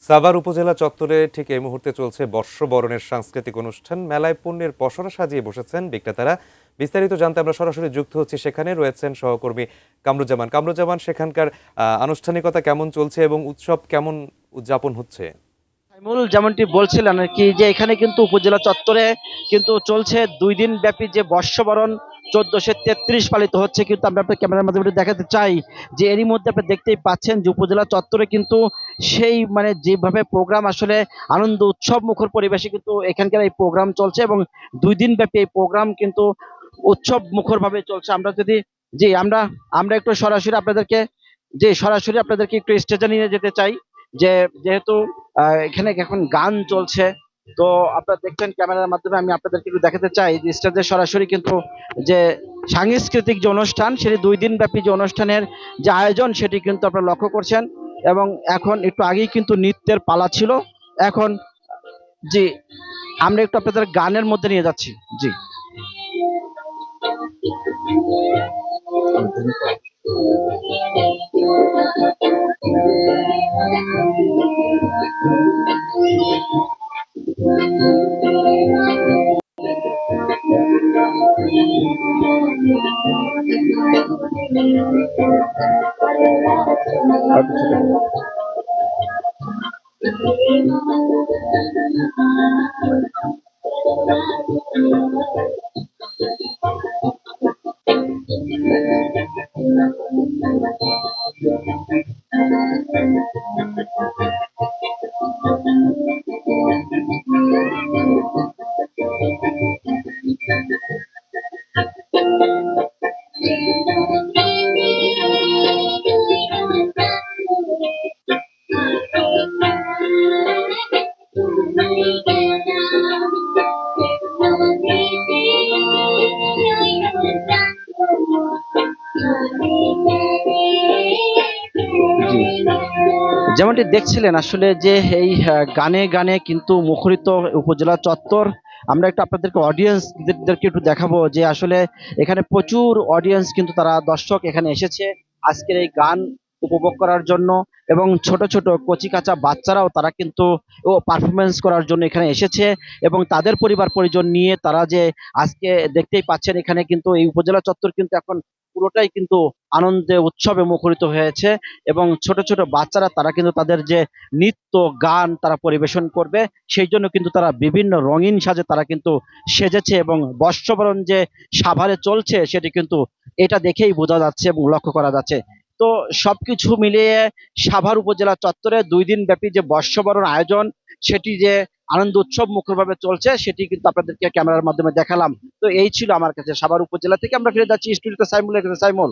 সাভার উপজেলা চত্বরে ঠিক এই মুহূর্তে চলছে বর্ষবরণের সাংস্কৃতিক অনুষ্ঠান। মেলায় পণ্যের পসরা সাজিয়ে বসেছেন বিক্রেতারা। বিস্তারিত জানতে আমরা সরাসরি যুক্ত হচ্ছি, সেখানে রয়েছেন সহকর্মী কামরুজ্জামান। সেখানকার আনুষ্ঠানিকতা কেমন চলছে এবং উৎসব কেমন উদযাপন হচ্ছে? মূল যেমনটি বলছিলেন আর কি, যে এখানে কিন্তু উপজেলা চত্বরে কিন্তু চলছে 2 দিন ব্যাপী যে বর্ষবরণ 1433 পালিত হচ্ছে। কিন্তু আমরা আপনার ক্যামেরার মাধ্যমে দেখাতে চাই যে এরই মধ্যে আপনি দেখতেই পাচ্ছেন যে উপজেলা চত্বরে কিন্তু সেই মানে যেভাবে প্রোগ্রাম আসলে আনন্দ উৎসব মুখর পরিবেশে কিন্তু এখানকার এই প্রোগ্রাম চলছে এবং 2 দিন ব্যাপী এই প্রোগ্রাম কিন্তু উৎসব মুখর ভাবে চলছে। আমরা যদি জি আমরা আমরা একটু সরাসরি আপনাদেরকে একটু স্টেজে নিয়ে যেতে চাই। যে যেহেতু এখানে এখন গান চলছে, তো আপনারা দেখছেন ক্যামেরার মাধ্যমে, আমি আপনাদেরকে একটু দেখাতে চাই যে স্টেজে সরাসরি কিন্তু যে সাংস্কৃতিক যে অনুষ্ঠান, সেটি 2 দিন ব্যাপী যে অনুষ্ঠানের যে আয়োজন সেটি কিন্তু আপনারা লক্ষ্য করছেন। এবং এখন একটু আগেই কিন্তু নৃত্যের পালা ছিল। এখন জি আমরা একটু আপনাদের গানের মধ্যে নিয়ে যাচ্ছি। জি জি যেমনটি দেখছিলেন আসলে যে এই গানে গানে কিন্তু মুখরিত উপজেলা চত্বর। আমরা একটু আপনাদেরকে অডিয়েন্সদেরকে একটু দেখাবো যে আসলে এখানে প্রচুর অডিয়েন্স, কিন্তু তারা দর্শক এখানে এসেছে আজকের এই গান উপভোগ করার জন্য। এবং ছোট ছোট কচিকাঁচা বাচ্চারাও তারা কিন্তু পারফরমেন্স করার জন্য এখানে এসেছে। এবং তাদের পরিবার পরিজন নিয়ে তারা যে আজকে দেখতেই পাচ্ছেন, এখানে কিন্তু এই উপজেলা চত্বর কিন্তু এখন পুরোটাই কিন্তু আনন্দে উৎসবে মুখরিত হয়েছে। এবং ছোট ছোট বাচ্চারা তারা কিন্তু তাদের যে নৃত্য গান তারা পরিবেশন করবে, সেই জন্য কিন্তু তারা বিভিন্ন রঙিন সাজে তারা কিন্তু সেজেছে। এবং বর্ষবরণ যে সাভারে চলছে সেটি কিন্তু এটা দেখেই বোঝা যাচ্ছে এবং লক্ষ্য করা যাচ্ছে। তো সবকিছু মিলিয়ে সাভার উপজেলা চত্বরে 2 দিন ব্যাপী যে বর্ষবরণ আয়োজন, সেটি যে আনন্দ উৎসব মুখরভাবে চলছে সেটি কিন্তু আপনাদেরকে ক্যামেরার মাধ্যমে দেখালাম। তো এই ছিল আমার কাছে সাভার উপজেলা থেকে। আমরা ফিরে যাচ্ছি স্টুডিওতে সাইমুলের কাছে। সাইমুল।